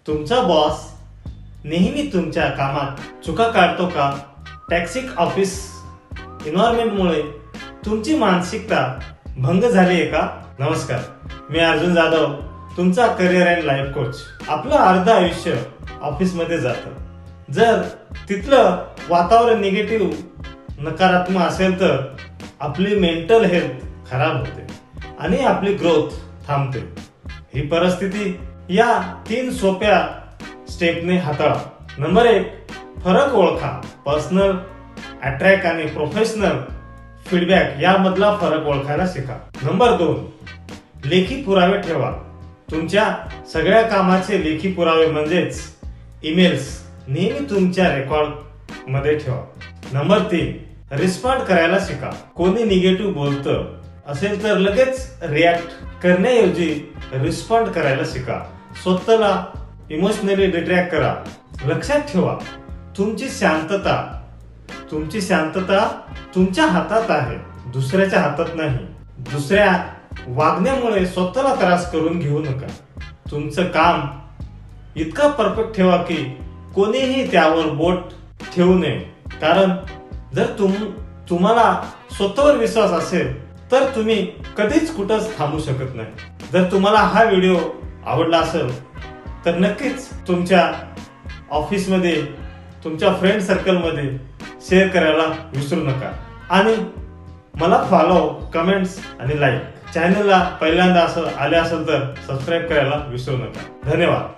तुमचा बॉस नेहमी तुमच्या कामात चुका काढतो का? टॉक्सिक ऑफिस एन्व्हायरमेंटमुळे तुमची मानसिकता भंग झाली आहे का? नमस्कार, मी अर्जुन जाधव, तुमचा करिअर अँड लाईफ कोच. आपलं अर्ध आयुष्य ऑफिसमध्ये जातं. जर तिथलं वातावरण निगेटिव्ह, नकारात्मक असेल तर आपली मेंटल हेल्थ खराब होते आणि आपली ग्रोथ थांबते. ही परिस्थिती या 3 सोप्या स्टेपने हाताळा. नंबर 1, फरक ओळखा. पर्सनल अट्रॅक्ट आणि प्रोफेशनल फीडबॅक यामधला फरक ओळखायला शिका. नंबर 2, लेखी पुरावे ठेवा. तुमच्या सगळ्या कामाचे लेखी पुरावे म्हणजेच ईमेल्स नेहमी तुमच्या रेकॉर्ड मध्ये ठेवा. नंबर 3, रिस्पॉन्ड करायला शिका. कोणी निगेटिव्ह बोलतं असेल तर लगेच रिॲक्ट करण्याऐवजी रिस्पॉन्ड करायला शिका. स्वतःला इमोशनली डिट्रॅक्ट करा. लक्षात ठेवा, तुमची शांतता तुमच्या हातात आहे, दुसऱ्याच्या हातात नाही. दुसऱ्या वागण्यामुळे स्वतःला त्रास करून घेऊ नका. तुमचं काम इतकं परफेक्ट ठेवा की कोणीही त्यावर बोट ठेवू नये. कारण जर तुम्हाला स्वतःवर विश्वास असेल तर तुम्ही कधीच कुठंच थांबू शकत नाही. जर तुम्हाला हा व्हिडिओ आवडला असेल तर नक्कीच तुमच्या ऑफिसमध्ये, तुमच्या फ्रेंड सर्कलमध्ये शेअर करायला विसरू नका. आणि मला फॉलो, कमेंट्स आणि लाईक. चॅनलला पहिल्यांदा आले असेल तर सबस्क्राईब करायला विसरू नका. धन्यवाद.